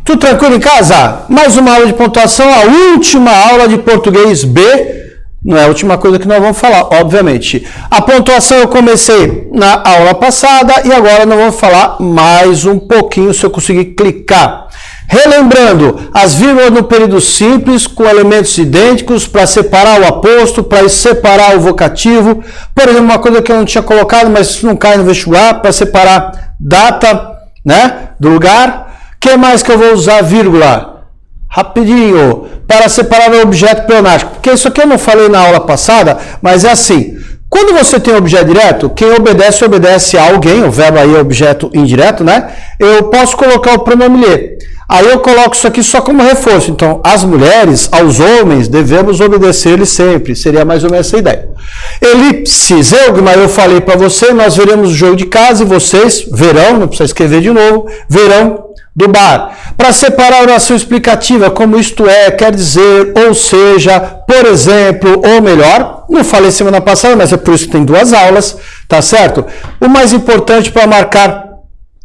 Tudo tranquilo em casa? Mais uma aula de pontuação, a última aula de português B. Não é a última coisa que nós vamos falar, obviamente. A pontuação eu comecei na aula passada e agora nós vamos falar mais um pouquinho, se eu conseguir clicar. Relembrando, as vírgulas no período simples com elementos idênticos para separar o aposto, para separar o vocativo. Por exemplo, uma coisa que eu não tinha colocado, mas isso não cai no vestibular, para separar data, né, do lugar. O que mais que eu vou usar vírgula? Rapidinho, para separar o objeto pleonástico. Porque isso aqui eu não falei na aula passada, mas é assim. Quando você tem objeto direto, quem obedece a alguém, o verbo aí é objeto indireto, né? Eu posso colocar o pronome lhe. Aí eu coloco isso aqui só como reforço. Então, as mulheres, aos homens, devemos obedecer-lhes sempre. Seria mais ou menos essa ideia. Elipse, zeugma, eu falei para você, nós veremos o jogo de casa e vocês verão, não precisa escrever de novo, verão do bar. Para separar a oração explicativa, como isto é, quer dizer, ou seja, por exemplo, ou melhor, não falei semana passada, mas é por isso que tem duas aulas, tá certo? O mais importante para marcar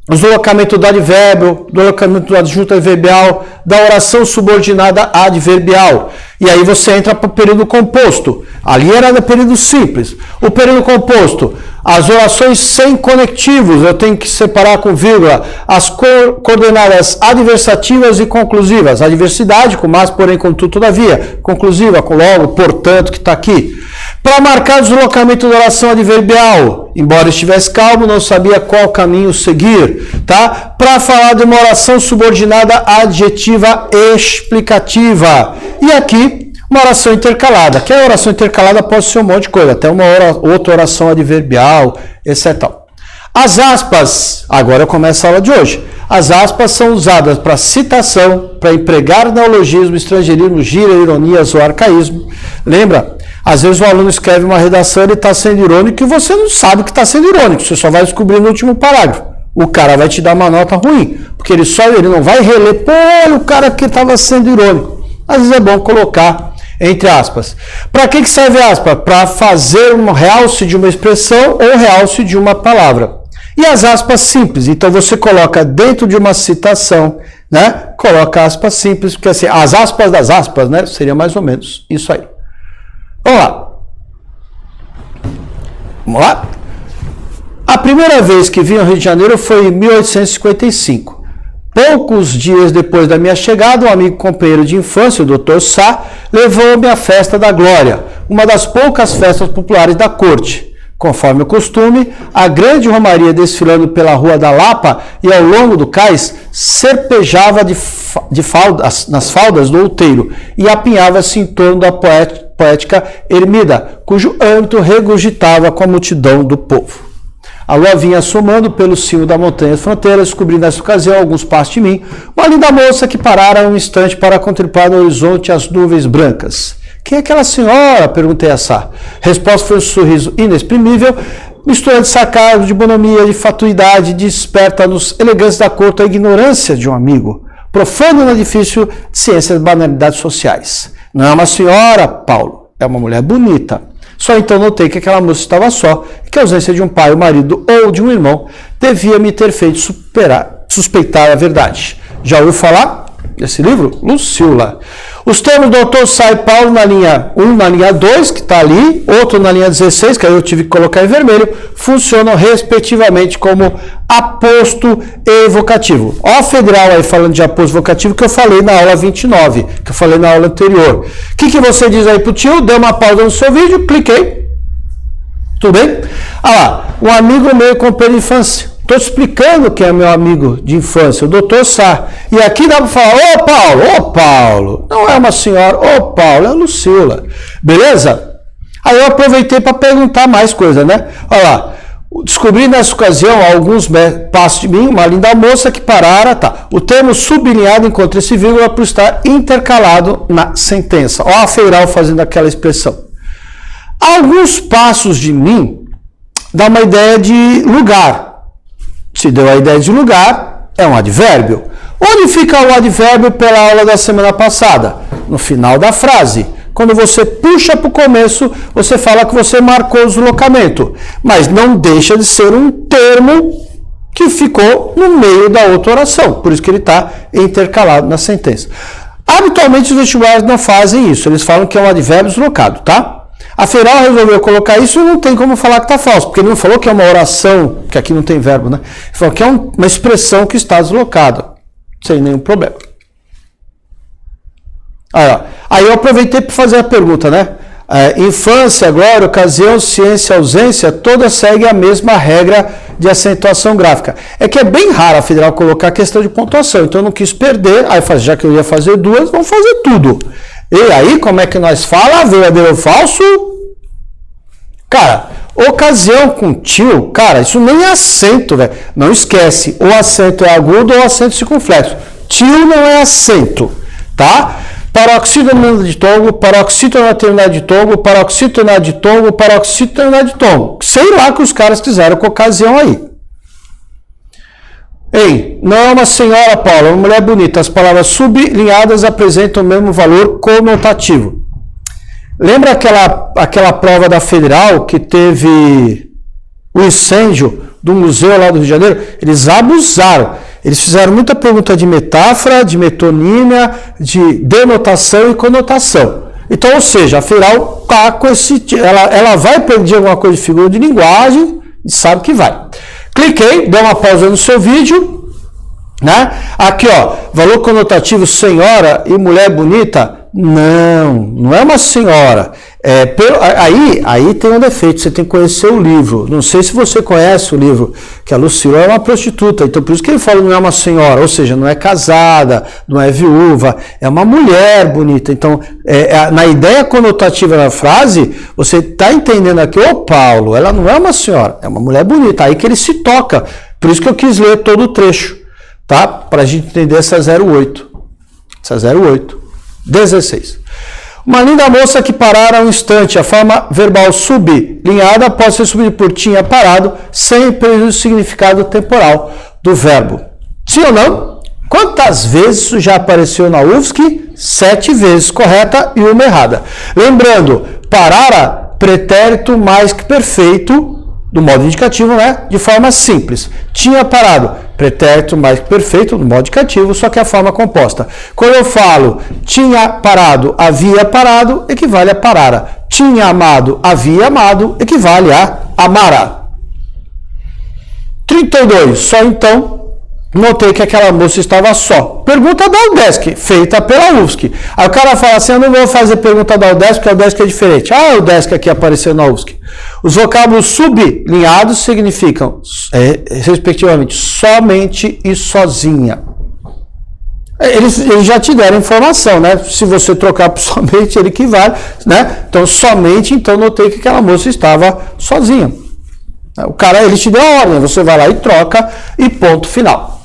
o deslocamento do advérbio, do deslocamento do adjunto adverbial, da oração subordinada adverbial. E aí você entra para o período composto. Ali era no período simples. O período composto, as orações sem conectivos, eu tenho que separar com vírgula, as coordenadas adversativas e conclusivas. Adversidade, com mas, porém, contudo, todavia. Conclusiva, com logo, portanto, que está aqui. Para marcar o deslocamento da oração adverbial, embora estivesse calmo, não sabia qual caminho seguir, tá? Para falar de uma oração subordinada adjetiva explicativa. E aqui, uma oração intercalada. Que a oração intercalada pode ser um monte de coisa, até uma outra oração adverbial, etc. As aspas, agora começa a aula de hoje. As aspas são usadas para citação, para empregar neologismo, estrangeirismo, gíria, ironias ou arcaísmo. Lembra? Às vezes o aluno escreve uma redação, ele está sendo irônico e você não sabe que está sendo irônico, você só vai descobrir no último parágrafo. O cara vai te dar uma nota ruim, porque ele não vai reler, pô, o cara que estava sendo irônico. Às vezes é bom colocar entre aspas. Para que serve aspas? Para fazer um realce de uma expressão ou realce de uma palavra. E as aspas simples, então você coloca dentro de uma citação, né? Coloca aspas simples, porque assim, as aspas das aspas, né? Seria mais ou menos isso aí. Vamos lá. Vamos lá? A primeira vez que vim ao Rio de Janeiro foi em 1855. Poucos dias depois da minha chegada, um amigo companheiro de infância, o Dr. Sá, levou-me à Festa da Glória, uma das poucas festas populares da corte. Conforme o costume, a grande romaria desfilando pela Rua da Lapa e ao longo do cais serpejava nas faldas do outeiro e apinhava-se em torno da poética ermida, cujo âmbito regurgitava com a multidão do povo. A lua vinha assomando pelo cimo da montanha fronteira, descobrindo nessa ocasião, alguns passos de mim, uma linda moça que parara um instante para contemplar no horizonte as nuvens brancas. Quem é aquela senhora? Perguntei a Sá. Resposta foi um sorriso inexprimível, mistura de sarcasmo, de bonomia, de fatuidade, desperta nos elegantes da corte a ignorância de um amigo, profundo na difícil ciência das banalidades sociais. Não é uma senhora, Paulo, é uma mulher bonita. Só então notei que aquela moça estava só e que a ausência de um pai, um marido ou de um irmão devia me ter feito suspeitar a verdade. Já ouviu falar desse livro? Lucila. Os termos Dr. Sá e Paulo na linha 1, na linha 2, que está ali, outro na linha 16, que aí eu tive que colocar em vermelho, funcionam respectivamente como aposto e vocativo. Ó a federal aí falando de aposto vocativo que eu falei na aula 29, que eu falei na aula anterior. O que você diz aí pro tio? Deu uma pausa no seu vídeo, cliquei. Tudo bem? Ah lá, um amigo meu companheiro de infância. Estou explicando quem é meu amigo de infância, o Dr. Sá. E aqui dá para falar, ô Paulo, não é uma senhora, ô Paulo, é a Lucila. Beleza? Aí eu aproveitei para perguntar mais coisa, né? Olha lá, descobri nessa ocasião, alguns passos de mim, uma linda moça que parara, tá. O termo sublinhado encontra esse vírgula por estar intercalado na sentença. Ó a feiral fazendo aquela expressão. Alguns passos de mim dá uma ideia de lugar. Se deu a ideia de lugar, é um advérbio. Onde fica o advérbio pela aula da semana passada? No final da frase. Quando você puxa para o começo, você fala que você marcou o deslocamento. Mas não deixa de ser um termo que ficou no meio da outra oração. Por isso que ele está intercalado na sentença. Habitualmente os vestibulares não fazem isso. Eles falam que é um advérbio deslocado, tá? A Federal resolveu colocar isso e não tem como falar que está falso, porque ele não falou que é uma oração, que aqui não tem verbo, né? Ele falou que é uma expressão que está deslocada, sem nenhum problema. Aí eu aproveitei para fazer a pergunta, né? Infância, glória, ocasião, ciência, ausência, todas seguem a mesma regra de acentuação gráfica. É que é bem raro a Federal colocar a questão de pontuação, então eu não quis perder, aí já que eu ia fazer duas, vamos fazer tudo. E aí, como é que nós fala? Verdadeiro ou falso? Cara, ocasião com tio, cara, isso nem é acento, velho. Não esquece, o acento é agudo ou o acento circunflexo. Tio não é acento, tá? Paroxítona de tongo, paroxítona na terminal de tongo, paroxítona de tongo, paroxítona de tongo. Sei lá que os caras quiseram com ocasião aí. Ei, não é uma senhora, Paula, é uma mulher bonita. As palavras sublinhadas apresentam o mesmo valor conotativo. Lembra aquela prova da Federal que teve o incêndio do museu lá do Rio de Janeiro? Eles abusaram. Eles fizeram muita pergunta de metáfora, de metonímia, de denotação e conotação. Então, ou seja, a Federal está com esse... Ela vai perder alguma coisa de figura de linguagem e sabe que vai. Cliquei, dei uma pausa no seu vídeo, né? Aqui, ó, valor conotativo senhora e mulher bonita. Não é uma senhora. Aí tem um defeito, você tem que conhecer o livro. Não sei se você conhece o livro, que a Lucila é uma prostituta, então por isso que ele fala não é uma senhora, ou seja, não é casada, não é viúva, é uma mulher bonita. Então, na ideia conotativa da frase, você está entendendo aqui, Paulo, ela não é uma senhora, é uma mulher bonita, aí que ele se toca. Por isso que eu quis ler todo o trecho, tá? Para a gente entender essa 08. Essa 08. 16. Uma linda moça que parara um instante. A forma verbal sublinhada pode ser substituída por tinha parado, sem prejuízo do significado temporal do verbo. Sim ou não? Quantas vezes isso já apareceu na UFSC? 7 vezes correta e uma errada. Lembrando, parara, pretérito mais que perfeito, do modo indicativo, né? De forma simples. Tinha parado, pretérito mais que perfeito, do modo indicativo, só que a forma composta. Quando eu falo tinha parado, havia parado, equivale a parara. Tinha amado, havia amado, equivale a amara. 32. Só então, notei que aquela moça estava só. Pergunta da UDESC, feita pela UFSC. Aí o cara fala assim, eu não vou fazer pergunta da UDESC, porque a UDESC é diferente. A UDESC aqui apareceu na UFSC. Os vocábulos sublinhados significam, respectivamente, somente e sozinha. Eles já te deram informação, né? Se você trocar por somente, ele equivale, né? Então, somente, então, notei que aquela moça estava sozinha. O cara, ele te deu a ordem, você vai lá e troca e ponto final.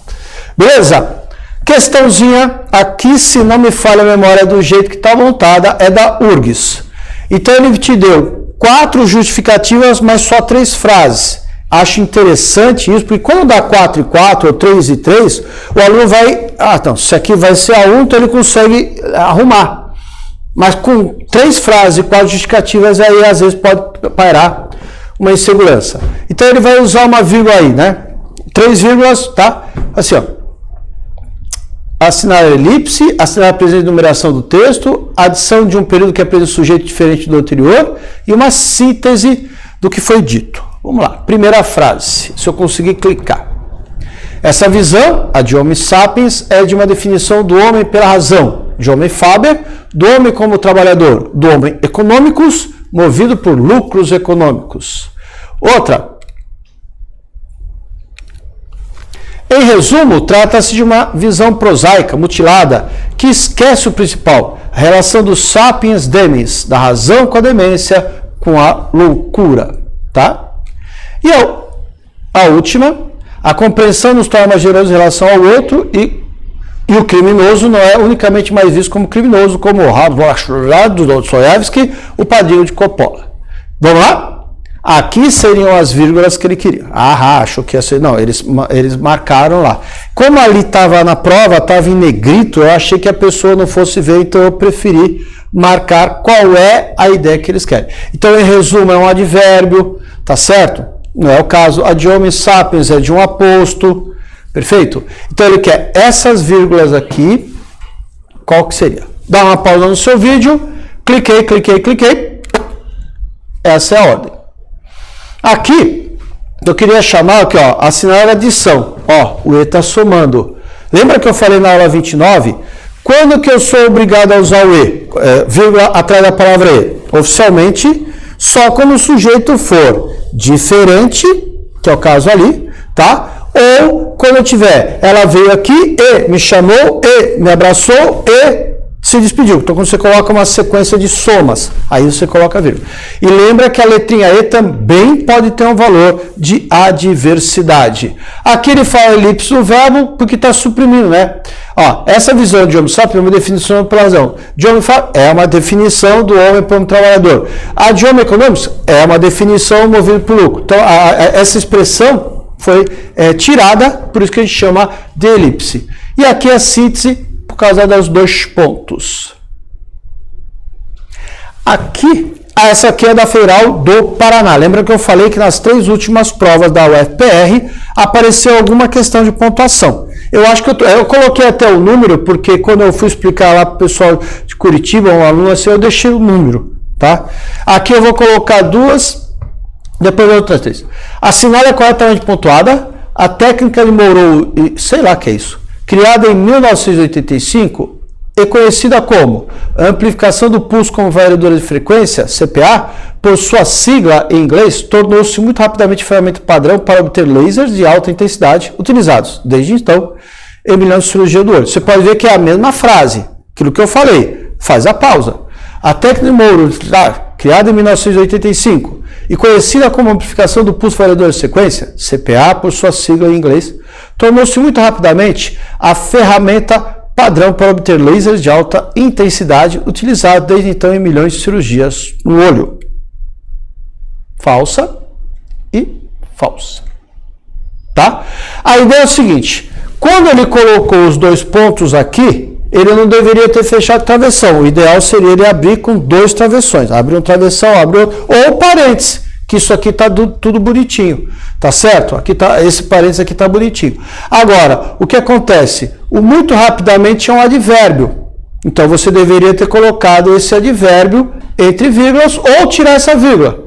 Beleza? Questãozinha aqui, se não me falha a memória do jeito que está montada, é da URGS. Então, ele te deu 4 justificativas, mas só 3 frases. Acho interessante isso, porque quando dá 4 e 4, ou 3 e 3, o aluno vai... então, se aqui vai ser a 1, então ele consegue arrumar. Mas com 3 frases e 4 justificativas, aí às vezes pode pairar uma insegurança. Então ele vai usar uma vírgula aí, né? 3 vírgulas, tá? Assim, ó. Assinar a elipse, assinar a presença de numeração do texto, adição de um período que apresenta um sujeito diferente do anterior e uma síntese do que foi dito. Vamos lá. Primeira frase, se eu conseguir clicar. Essa visão, a de Homo sapiens, é de uma definição do homem pela razão, de Homo faber, do homem como trabalhador, do homem econômicos, movido por lucros econômicos. Outra. Em resumo, trata-se de uma visão prosaica, mutilada, que esquece o principal, a relação do sapiens demes, da razão com a demência, com a loucura. Tá? E a última, a compreensão nos torna mais generosos em relação ao outro e o criminoso não é unicamente mais visto como criminoso, como o Dostoiévski, o padrinho de Coppola. Vamos lá? Aqui seriam as vírgulas que ele queria. Achou que ia ser... Não, eles marcaram lá. Como ali estava na prova, estava em negrito, eu achei que a pessoa não fosse ver, então eu preferi marcar qual é a ideia que eles querem. Então, em resumo, é um advérbio, tá certo? Não é o caso. Adiome sapiens é de um aposto. Perfeito? Então ele quer essas vírgulas aqui. Qual que seria? Dá uma pausa no seu vídeo. Cliquei, cliquei, cliquei. Essa é a ordem. Aqui, eu queria chamar aqui, ó, assinar a adição. Ó, o E está somando. Lembra que eu falei na aula 29? Quando que eu sou obrigado a usar o E? Vírgula atrás da palavra E. Oficialmente, só quando o sujeito for diferente, que é o caso ali, tá? Ou quando eu tiver, ela veio aqui, E me chamou, E me abraçou, E se despediu. Então, quando você coloca uma sequência de somas, aí você coloca vírgula. E lembra que a letrinha E também pode ter um valor de adversidade. Aqui ele fala elipse no verbo porque está suprimindo, né? Ó, essa visão de Homo sapiens é uma definição pela razão. De Homo é uma definição do homem como trabalhador. A de Homo economicus é uma definição movido por lucro. Então, essa expressão foi tirada, por isso que a gente chama de elipse. E aqui a síntese por causa dos dois pontos. Aqui, essa aqui é da Federal do Paraná. Lembra que eu falei que nas 3 últimas provas da UFPR apareceu alguma questão de pontuação. Eu acho que eu coloquei até o número, porque quando eu fui explicar lá para o pessoal de Curitiba, um aluno assim, eu deixei o número, tá? Aqui eu vou colocar 2, depois outras 3. Assinale corretamente pontuada, a técnica de Monroe, sei lá o que é isso, criada em 1985 e conhecida como amplificação do pulso como variadora de frequência, CPA, por sua sigla em inglês, tornou-se muito rapidamente ferramenta padrão para obter lasers de alta intensidade utilizados, desde então, em milhões de cirurgia do olho. Você pode ver que é a mesma frase, aquilo que eu falei, faz a pausa. A técnica de Monroe, criada em 1985 e conhecida como amplificação do pulso variador de frequência, CPA, por sua sigla em inglês, tornou-se muito rapidamente a ferramenta padrão para obter lasers de alta intensidade, utilizado desde então em milhões de cirurgias no olho. Falsa e falsa. Tá? A ideia é o seguinte, quando ele colocou os 2 pontos aqui, ele não deveria ter fechado travessão. O ideal seria ele abrir com 2 travessões. Abre um travessão, abre outro, ou parênteses, que isso aqui está tudo bonitinho. Tá certo? Aqui tá, esse parênteses aqui está bonitinho. Agora, o que acontece? O muito rapidamente é um advérbio. Então, você deveria ter colocado esse advérbio entre vírgulas ou tirar essa vírgula.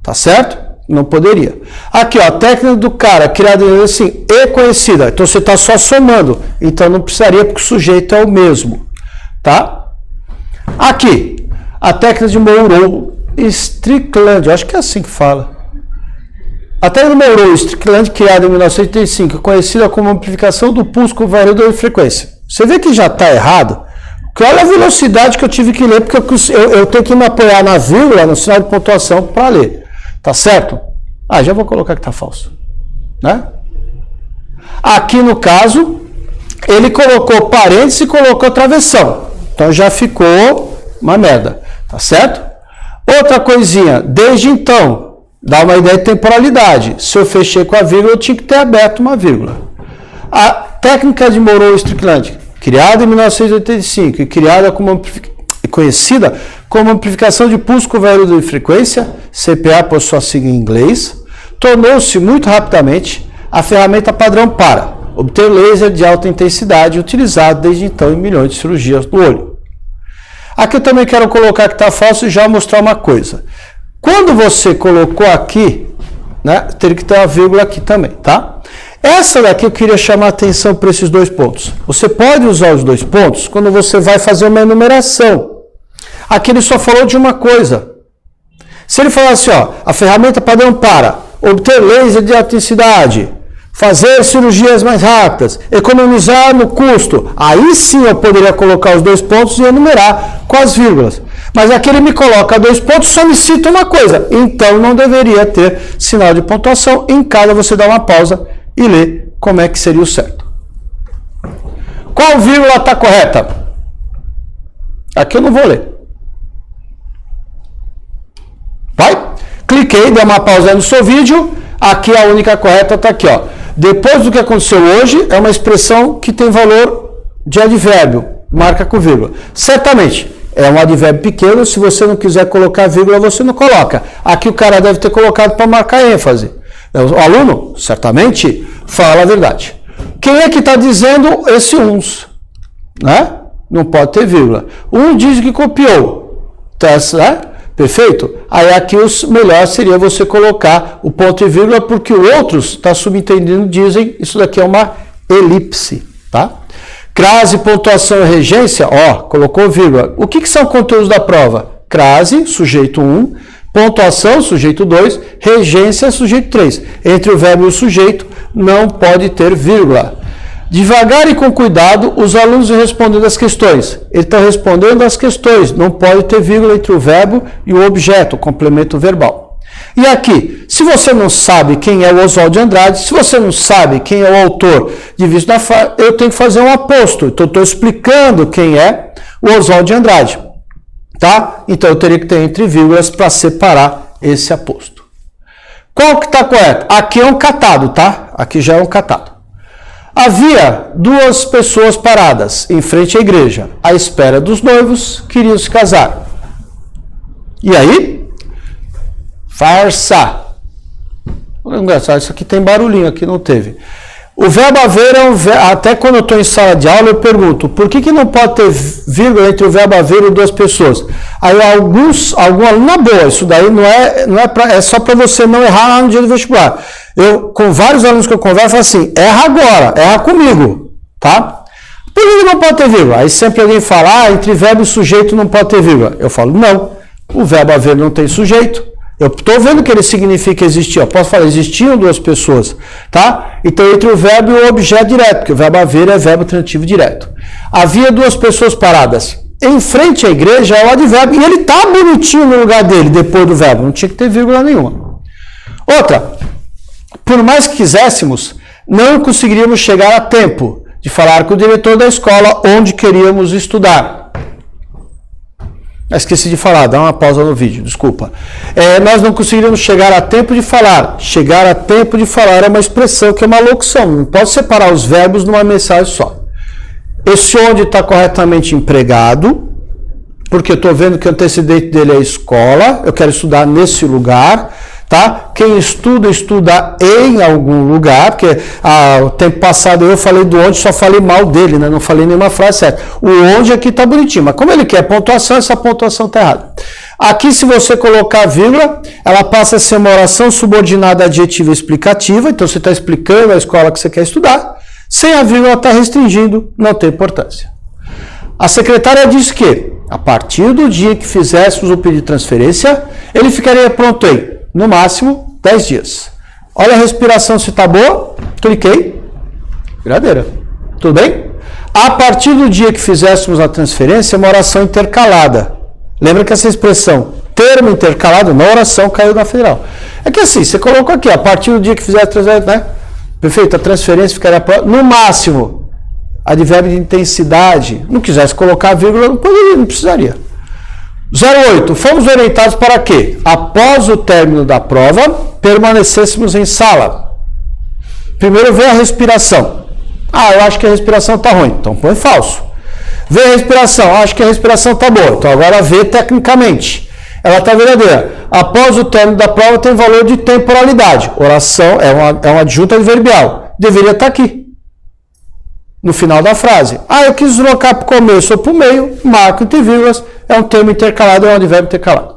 Tá certo? Não poderia. Aqui, ó, a técnica do cara, criada assim, e conhecida. Então, você está só somando. Então, não precisaria, porque o sujeito é o mesmo. Tá? Aqui, a técnica de Monroe Strickland. Eu acho que é assim que fala. A técnica de Monroe Strickland, criada em 1985, conhecida como amplificação do pulso com variador de frequência. Você vê que já está errado? Porque olha a velocidade que eu tive que ler, porque eu tenho que me apoiar na vírgula, no sinal de pontuação, para ler. Tá certo? Ah, já vou colocar que tá falso. Né? Aqui no caso, ele colocou parênteses e colocou travessão. Então já ficou uma merda. Tá certo? Outra coisinha, desde então, dá uma ideia de temporalidade. Se eu fechei com a vírgula, eu tinha que ter aberto uma vírgula. A técnica de Monroe Strickland, criada em 1985 e criada como conhecida como amplificação de pulso com variador de frequência, CPA por sua sigla em inglês, tornou-se muito rapidamente a ferramenta padrão para obter laser de alta intensidade utilizado desde então em milhões de cirurgias do olho. Aqui eu também quero colocar que está falso e já mostrar uma coisa. Quando você colocou aqui, né, teria que ter uma vírgula aqui também, tá? Essa daqui eu queria chamar a atenção para esses 2 pontos. Você pode usar os 2 pontos quando você vai fazer uma enumeração. Aqui ele só falou de uma coisa. Se ele falar assim, ó, a ferramenta padrão para obter laser de alta intensidade, fazer cirurgias mais rápidas, economizar no custo, aí sim eu poderia colocar os 2 pontos e enumerar com as vírgulas. Mas aqui ele me coloca 2 pontos, só me cita uma coisa. Então não deveria ter sinal de pontuação. Em cada você dá uma pausa e lê como é que seria o certo. Qual vírgula está correta? Aqui eu não vou ler. Vai? Cliquei, dei uma pausa no seu vídeo. Aqui a única correta está aqui, ó. Depois do que aconteceu hoje, é uma expressão que tem valor de advérbio. Marca com vírgula. Certamente, é um advérbio pequeno. Se você não quiser colocar vírgula, você não coloca. Aqui o cara deve ter colocado para marcar ênfase. O aluno, certamente, fala a verdade. Quem é que está dizendo esse uns? Né? Não pode ter vírgula. Um diz que copiou. Tá, né? Perfeito? Aí aqui o melhor seria você colocar o ponto e vírgula, porque o outros está subentendendo, dizem, isso daqui é uma elipse. Tá? Crase, pontuação e regência, ó, colocou vírgula. O que são conteúdos da prova? Crase, sujeito 1, pontuação, sujeito 2, regência, sujeito 3. Entre o verbo e o sujeito não pode ter vírgula. Devagar e com cuidado, os alunos vão respondendo as questões. Ele está respondendo as questões, não pode ter vírgula entre o verbo e o objeto, o complemento verbal. E aqui, se você não sabe quem é o Oswald de Andrade, se você não sabe quem é o autor de Vício da Fala, eu tenho que fazer um aposto. Então, estou explicando quem é o Oswald de Andrade. Tá? Então, eu teria que ter entre vírgulas para separar esse aposto. Qual que está correto? Aqui é um catado, tá? Aqui já é um catado. Havia duas pessoas paradas em frente à igreja, à espera dos noivos que iriam se casar. E aí? Farsa. Engraçado, isso aqui tem barulhinho, aqui não teve. O verbo haver é um verbo, até quando eu estou em sala de aula eu pergunto, por que não pode ter vírgula entre o verbo haver e duas pessoas? Aí algum aluno, na boa, isso daí é só para você não errar lá no dia do vestibular. Eu, com vários alunos que eu converso, falo assim, erra agora, erra comigo, tá? Por que não pode ter vírgula? Aí sempre alguém fala, entre verbo e sujeito não pode ter vírgula. Eu falo, não, o verbo haver não tem sujeito. Eu estou vendo que ele significa existir. Eu posso falar, existiam duas pessoas, tá? Então, entre o verbo e o objeto direto, porque o verbo haver é verbo transitivo direto. Havia duas pessoas paradas. Em frente à igreja é o advérbio, e ele está bonitinho no lugar dele, depois do verbo. Não tinha que ter vírgula nenhuma. Outra, por mais que quiséssemos, não conseguiríamos chegar a tempo de falar com o diretor da escola onde queríamos estudar. Esqueci de falar, dá uma pausa no vídeo, desculpa. Nós não conseguiríamos chegar a tempo de falar. Chegar a tempo de falar é uma expressão que é uma locução. Não pode separar os verbos numa mensagem só. Esse onde está corretamente empregado, porque eu estou vendo que o antecedente dele é a escola, eu quero estudar nesse lugar, tá? Quem estuda, estuda em algum lugar, porque o tempo passado eu falei do onde, só falei mal dele, né? Não falei nenhuma frase certa. O onde aqui está bonitinho, mas como ele quer pontuação, essa pontuação está errada. Aqui, se você colocar vírgula, ela passa a ser uma oração subordinada adjetiva explicativa, então você está explicando a escola que você quer estudar, sem a vírgula está restringindo, não tem importância. A secretária disse que, a partir do dia que fizéssemos o pedido de transferência, ele ficaria pronto em, no máximo, 10 dias. Olha a respiração se está boa. Cliquei. Viradeira. Tudo bem? A partir do dia que fizéssemos a transferência, é uma oração intercalada. Lembra que essa expressão, termo intercalado, na oração, caiu na federal. É que assim, você colocou aqui, a partir do dia que fizer a transferência, né? Perfeito, a transferência ficaria no máximo. Advérbio de intensidade. Não quisesse colocar vírgula, não poderia, não precisaria. 08. Fomos orientados para que, após o término da prova, permanecêssemos em sala. Primeiro vê a respiração. Eu acho que a respiração está ruim. Então põe falso. Vê a respiração. Acho que a respiração está boa. Então agora vê tecnicamente. Ela está verdadeira. Após o término da prova tem valor de temporalidade. Oração é um adjunto adverbial. Deveria estar aqui. No final da frase. Eu quis deslocar para o começo ou para o meio, marco entre vírgulas, é um termo intercalado, é um advérbio intercalado.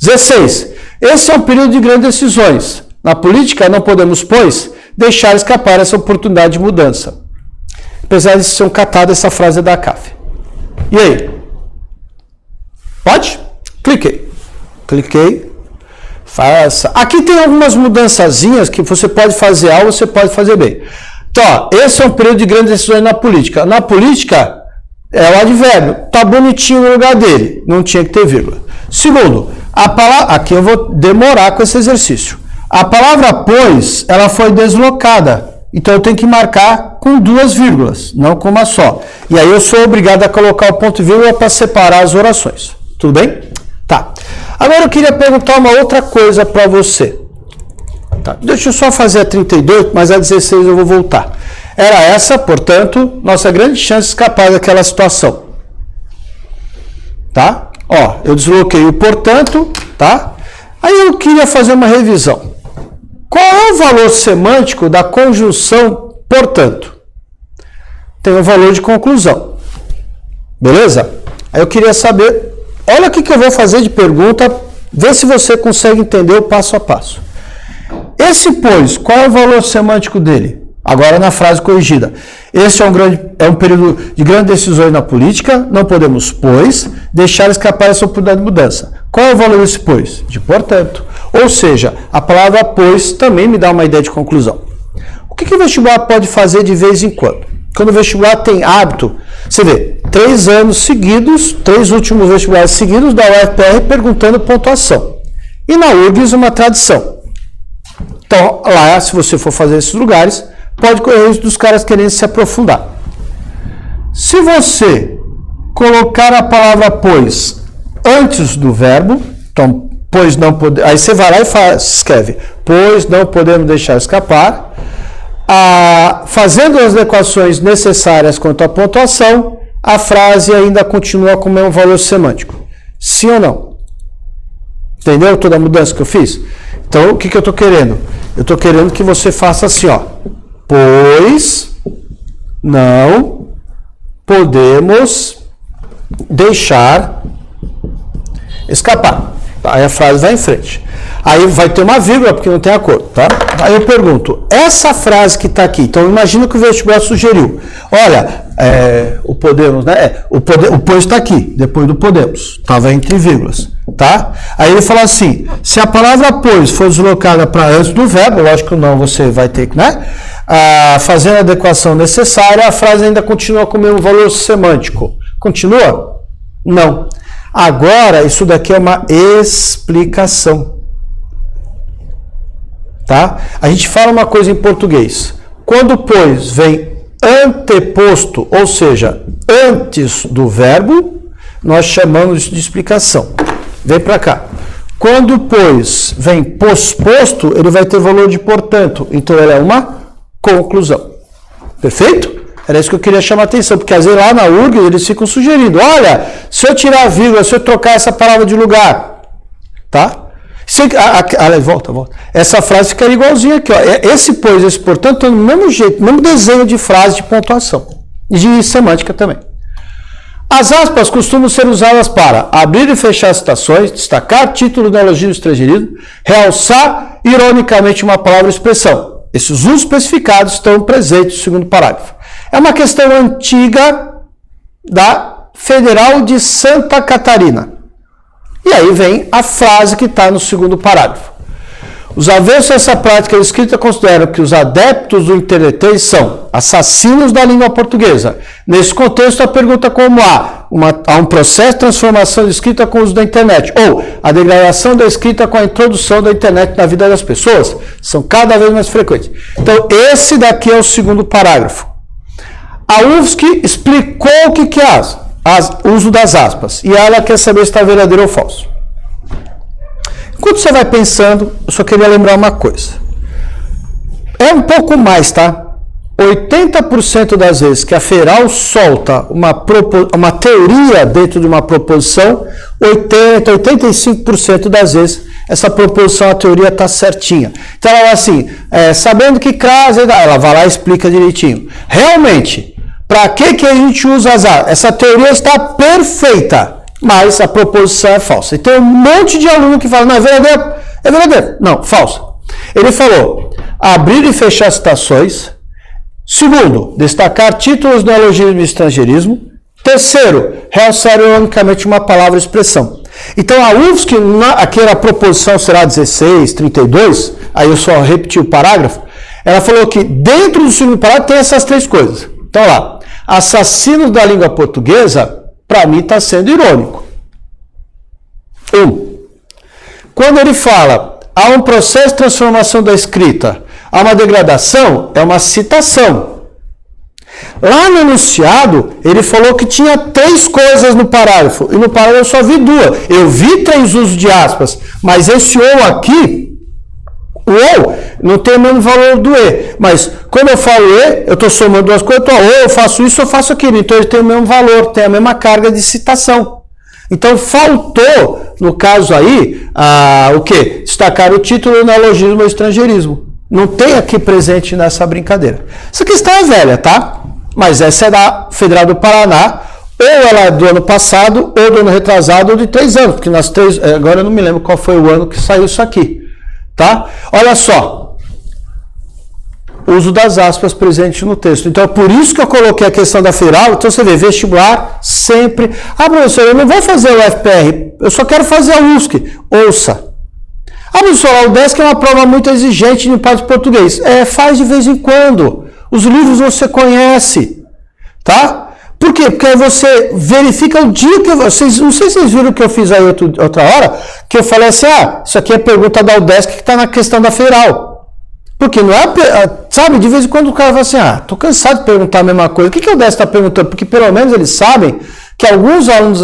16. Esse é um período de grandes decisões. Na política, não podemos, pois, deixar escapar essa oportunidade de mudança. Apesar de ser um catado, essa frase é da CAF. E aí? Pode? Cliquei. Cliquei. Faça. Aqui tem algumas mudançazinhas que você pode fazer A ou você pode fazer B. Então, esse é um período de grandes decisões na política. Na política, é o advérbio. Está bonitinho no lugar dele. Não tinha que ter vírgula. Segundo, a palavra... Aqui eu vou demorar com esse exercício. A palavra pois, ela foi deslocada. Então, eu tenho que marcar com duas vírgulas, não com uma só. E aí, eu sou obrigado a colocar o ponto e vírgula para separar as orações. Tudo bem? Tá. Agora, eu queria perguntar uma outra coisa para você. Tá. Deixa eu só fazer a 32, mas a 16 eu vou voltar. Era essa, portanto, nossa grande chance de escapar daquela situação. Tá? Eu desloquei o portanto, tá? Aí eu queria fazer uma revisão. Qual é o valor semântico da conjunção portanto? Tem o valor de conclusão. Beleza? Aí eu queria saber, olha o que eu vou fazer de pergunta, vê se você consegue entender o passo a passo. Esse pois, qual é o valor semântico dele? Agora na frase corrigida. Esse é um período de grandes decisões na política, não podemos, pois, deixar escapar essa oportunidade de mudança. Qual é o valor desse pois? De portanto. Ou seja, a palavra pois também me dá uma ideia de conclusão. O que o vestibular pode fazer de vez em quando? Quando o vestibular tem hábito, você vê, 3 anos seguidos, 3 últimos vestibulares seguidos da UFPR perguntando pontuação. E na URGS uma tradição. Então, lá, se você for fazer esses lugares, pode correr o risco dos caras querendo se aprofundar. Se você colocar a palavra pois antes do verbo, então, pois não pode, aí você vai lá e escreve, pois não podemos deixar escapar, fazendo as equações necessárias quanto à pontuação, a frase ainda continua com o mesmo valor semântico. Sim ou não? Entendeu toda a mudança que eu fiz? Então, o que eu estou querendo? Eu estou querendo que você faça assim, ó. Pois não podemos deixar escapar. Aí a frase vai em frente. Aí vai ter uma vírgula, porque não tem acordo, tá? Aí eu pergunto, essa frase que está aqui, então imagina que o vestibular sugeriu. Olha, o podemos, né? O pois está aqui, depois do podemos. Estava entre vírgulas, tá? Aí ele fala assim, se a palavra pois for deslocada para antes do verbo, lógico que não, você vai ter que, né? Fazendo a adequação necessária, a frase ainda continua com o mesmo valor semântico. Continua? Não. Agora, isso daqui é uma explicação. Tá? A gente fala uma coisa em português. Quando pois vem anteposto, ou seja, antes do verbo, nós chamamos isso de explicação. Vem para cá. Quando pois vem posposto, ele vai ter valor de portanto. Então, ele é uma conclusão. Perfeito? Era isso que eu queria chamar a atenção, porque às vezes lá na URGS eles ficam sugerindo, olha, se eu tirar a vírgula, se eu trocar essa palavra de lugar, tá? Volta. Essa frase ficaria igualzinha aqui, ó. Esse pois, esse portanto, é do mesmo jeito, mesmo desenho de frase de pontuação. E de semântica também. As aspas costumam ser usadas para abrir e fechar citações, destacar título, neologismo, estrangeirismo, realçar ironicamente uma palavra ou expressão. Esses usos especificados estão presentes no segundo parágrafo. É uma questão antiga da Federal de Santa Catarina. E aí vem a frase que está no segundo parágrafo. Os avessos a essa prática escrita consideram que os adeptos do interletês são assassinos da língua portuguesa. Nesse contexto, a pergunta como há um processo de transformação da escrita com o uso da internet, ou a degradação da escrita com a introdução da internet na vida das pessoas, são cada vez mais frequentes. Então, esse daqui é o segundo parágrafo. A UFSC explicou o que é o uso das aspas, e ela quer saber se está verdadeiro ou falso. Enquanto você vai pensando, eu só queria lembrar uma coisa. É um pouco mais, tá? 80% das vezes que a Federal solta uma teoria dentro de uma proposição, 85% das vezes essa proposição, a teoria está certinha. Então ela vai assim, sabendo que caso, ela vai lá e explica direitinho. Realmente, para que a gente usa as aspas? Essa teoria está perfeita, mas a proposição é falsa. E tem um monte de aluno que fala, não, é verdadeiro. É verdadeiro. Não, falso. Ele falou, abrir e fechar citações. Segundo, destacar títulos, neologismo e estrangeirismo. Terceiro, realçar ironicamente uma palavra ou expressão. Então, a UFSC, aquela proposição será 16, 32, aí eu só repeti o parágrafo, ela falou que dentro do segundo parágrafo tem essas 3 coisas. Então, lá, assassinos da língua portuguesa, para mim está sendo irônico. Quando ele fala, há um processo de transformação da escrita, há uma degradação, é uma citação. Lá no enunciado, ele falou que tinha 3 coisas no parágrafo, e no parágrafo eu só vi 2. Eu vi 3 usos de aspas, mas esse ou aqui, o ou não tem o mesmo valor do e. Mas quando eu falo e, eu estou somando 2 coisas, ou eu faço isso, eu faço aquilo. Então ele tem o mesmo valor, tem a mesma carga de citação. Então faltou, no caso aí, o quê? Destacar o título, neologismo ou estrangeirismo. Não tem aqui presente nessa brincadeira. Essa questão é velha, tá? Mas essa é da Federal do Paraná, ou ela é do ano passado, ou do ano retrasado, ou de 3 anos, porque nas 3, agora eu não me lembro qual foi o ano que saiu isso aqui, tá? Olha só, uso das aspas presente no texto. Então, é por isso que eu coloquei a questão da Federal. Então, você vê, vestibular sempre... professor, eu não vou fazer o FPR, eu só quero fazer a USC. Ouça. Professor, a UDESC é uma prova muito exigente no parte de português. Faz de vez em quando. Os livros você conhece, tá? Por quê? Porque aí você verifica o dia que... não sei se vocês viram o que eu fiz aí outra hora, que eu falei assim, isso aqui é pergunta da UDESC que está na questão da Federal. Porque não é... Sabe, de vez em quando o cara fala assim, tô cansado de perguntar a mesma coisa. O que o UDESC está perguntando? Porque pelo menos eles sabem que alguns alunos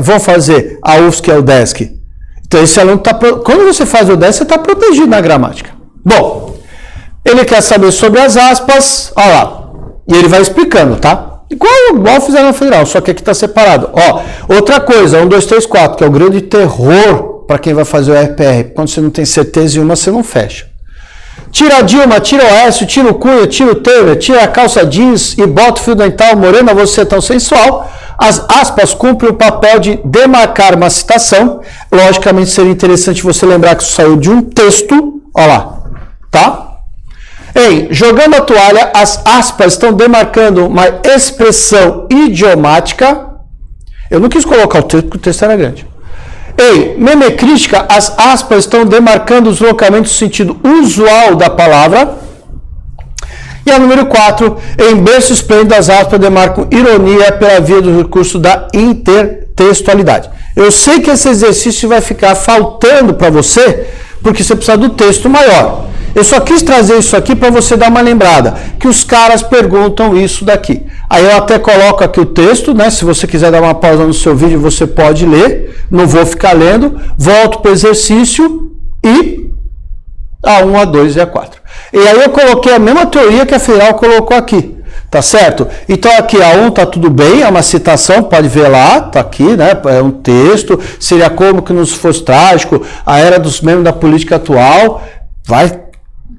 vão fazer a UFSC e a UDESC. Então esse aluno está... Quando você faz o UDESC, você está protegido na gramática. Bom, ele quer saber sobre as aspas, olha lá. E ele vai explicando, tá? Igual fizeram na Federal, só que aqui está separado. Outra coisa, 1, 2, 3, 4, que é o grande terror para quem vai fazer o RPR. Quando você não tem certeza em uma, você não fecha. Tira a Dilma, tira o Aécio, tira o Cunha, tira o Temer, tira a calça jeans e bota o fio dental, morena, você é tão sensual. As aspas cumprem o papel de demarcar uma citação. Logicamente, seria interessante você lembrar que isso saiu de um texto. Olha lá, tá? Jogando a toalha, as aspas estão demarcando uma expressão idiomática. Eu não quis colocar o texto porque o texto era grande. Memecrítica, as aspas estão demarcando os deslocamentos do sentido usual da palavra. E a número 4, em berço esplêndido, as aspas demarcam ironia pela via do recurso da intertextualidade. Eu sei que esse exercício vai ficar faltando para você, porque você precisa do texto maior. Eu só quis trazer isso aqui para você dar uma lembrada, que os caras perguntam isso daqui. Aí eu até coloco aqui o texto, né? Se você quiser dar uma pausa no seu vídeo, você pode ler. Não vou ficar lendo. Volto para o exercício e a 1, a 2 e a 4. E aí eu coloquei a mesma teoria que a Federal colocou aqui. Tá certo? Então aqui a 1 tá tudo bem, é uma citação, pode ver lá, tá aqui, né? É um texto, seria como que nos fosse trágico, a era dos membros da política atual, vai,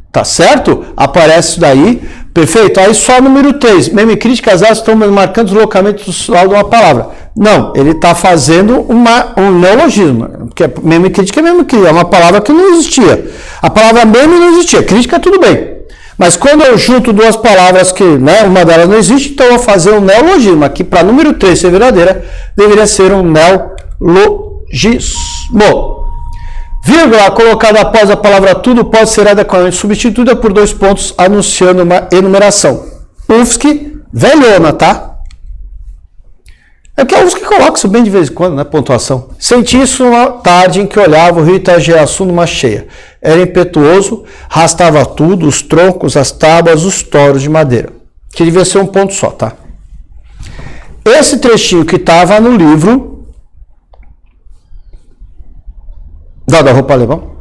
tá certo? Aparece isso daí, perfeito? Aí só o número 3, memecrítica, as aspas estão marcando o deslocamento social de uma palavra. Não, ele está fazendo um neologismo, porque memecrítica é memecrítica, é uma palavra que não existia. A palavra meme não existia, crítica tudo bem. Mas quando eu junto duas palavras que, né, uma delas não existe, então eu vou fazer um neologismo. Aqui, para número 3 ser verdadeira, deveria ser um neologismo. Vírgula colocada após a palavra tudo pode ser adequadamente substituída por 2 pontos, anunciando uma enumeração. UFSC, velhona, tá? É que a UFSC coloca isso bem de vez em quando, né, pontuação. Senti isso uma tarde em que olhava o rio Itajaí-Açu numa cheia. Era impetuoso, arrastava tudo, os troncos, as tábuas, os toros de madeira. Que devia ser um ponto só, tá? Esse trechinho que estava no livro Guarda-roupa alemão.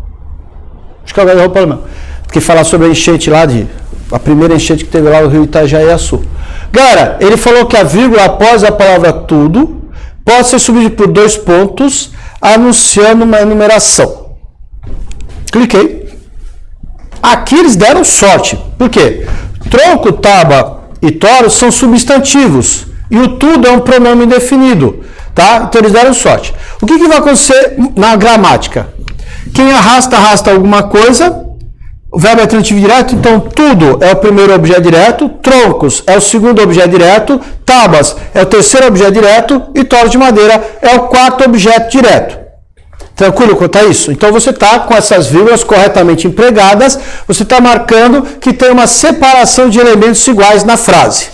Acho que é o guarda-roupa alemão. Que fala sobre a enchente lá a primeira enchente que teve lá no rio Itajaí-Açu. Galera, ele falou que a vírgula após a palavra tudo pode ser substituída por 2 pontos, anunciando uma enumeração. Cliquei. Aqui eles deram sorte. Por quê? Tronco, tábua e toro são substantivos. E o tudo é um pronome indefinido. Tá? Então eles deram sorte. O que vai acontecer na gramática? Quem arrasta alguma coisa, o verbo é transitivo direto, então tudo é o primeiro objeto direto, troncos é o segundo objeto direto, tábuas é o terceiro objeto direto e toro de madeira é o quarto objeto direto. Tranquilo quanto a isso? Então você está com essas vírgulas corretamente empregadas, você está marcando que tem uma separação de elementos iguais na frase.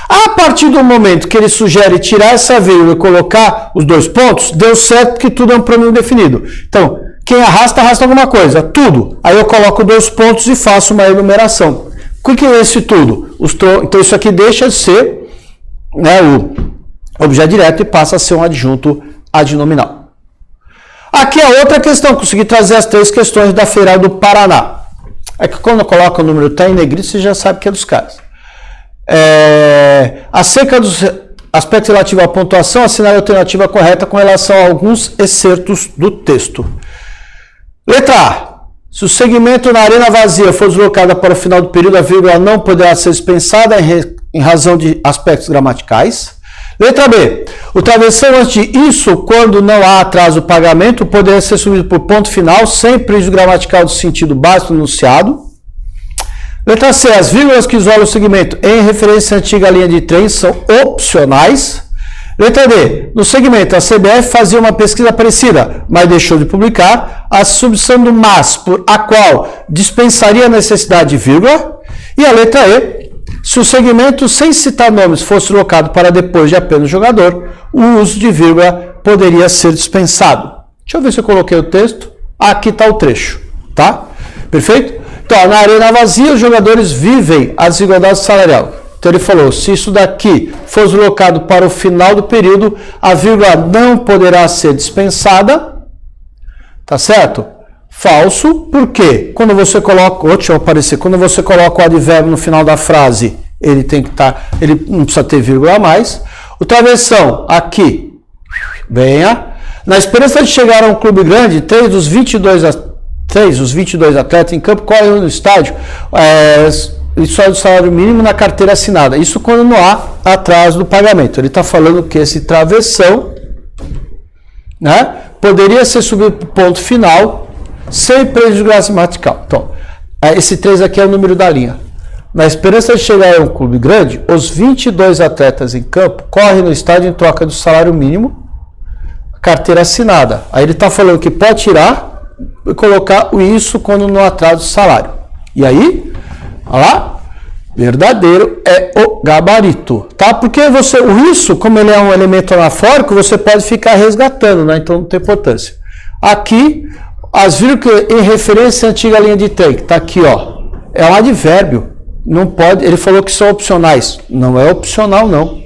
A partir do momento que ele sugere tirar essa vírgula e colocar os 2 pontos, deu certo porque tudo é um pronome definido. Então, quem arrasta alguma coisa, tudo. Aí eu coloco 2 pontos e faço uma enumeração. O que é esse tudo? Então isso aqui deixa de ser, né, o objeto direto e passa a ser um adjunto adnominal. Aqui é outra questão, consegui trazer as 3 questões da Federal do Paraná. É que quando eu coloco o número tá em negrito, você já sabe que é dos caras. Aspecto relativo à pontuação, assinale a alternativa correta com relação a alguns excertos do texto. Letra A. Se o segmento na arena vazia for deslocado para o final do período, a vírgula não poderá ser dispensada em razão de aspectos gramaticais. Letra B. O travessão antes de isso, quando não há atraso do pagamento, poderá ser subido por ponto final, sem prejuízo gramatical do sentido básico do enunciado. Letra C. As vírgulas que isolam o segmento em referência à antiga linha de trem são opcionais. Letra D. No segmento, a CBF fazia uma pesquisa parecida, mas deixou de publicar. A subdição do mas, por a qual dispensaria a necessidade de vírgula. E a letra E. Se o segmento, sem citar nomes, fosse locado para depois de apenas o jogador, o uso de vírgula poderia ser dispensado. Deixa eu ver se eu coloquei o texto. Aqui está o trecho, tá? Perfeito? Então, na arena vazia, os jogadores vivem a desigualdade salarial. Então, ele falou, se isso daqui for deslocado para o final do período, a vírgula não poderá ser dispensada. Tá certo? Falso, por quê? Quando você coloca, quando você coloca o advérbio no final da frase, ele tem que estar, ele não precisa ter vírgula a mais. O travessão, aqui, venha. Na esperança de chegar a um clube grande, 3 dos 22 atletas em campo correm no estádio, e só do salário mínimo na carteira assinada. Isso quando não há atraso do pagamento. Ele está falando que esse travessão, né, poderia ser subido para o ponto final, sem prejuízo gramatical. Então, esse 3 aqui é o número da linha. Na esperança de chegar a um clube grande, os 22 atletas em campo correm no estádio em troca do salário mínimo, carteira assinada. Aí ele está falando que pode tirar e colocar o isso quando não atrasa o salário. E aí, olha lá, verdadeiro é o gabarito, tá? Porque o isso, como ele é um elemento anafórico, você pode ficar resgatando, né? Então não tem importância. Aqui, as vírgulas em referência à antiga linha de trem, que está aqui, ó, é um advérbio. Não pode, ele falou que são opcionais. Não é opcional, não.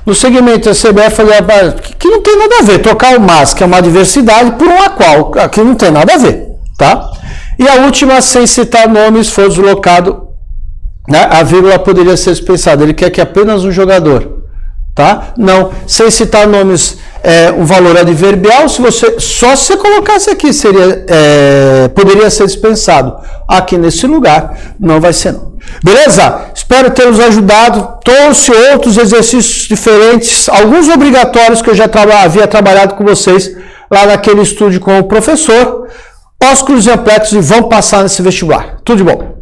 No segmento, a CBF fazia que não tem nada a ver. Trocar o mas, que é uma adversidade, por um a qual. Aqui não tem nada a ver, tá? E a última, sem citar nomes, foi deslocado, né? A vírgula poderia ser dispensada. Ele quer que apenas um jogador. Tá? Não, sem citar nomes, um valor adverbial, se você colocasse aqui, poderia ser dispensado. Aqui nesse lugar, não vai ser não. Beleza? Espero ter nos ajudado. Trouxe outros exercícios diferentes, alguns obrigatórios que eu já havia trabalhado com vocês lá naquele estúdio com o professor. Ósculos e ampletos e vão passar nesse vestibular. Tudo de bom.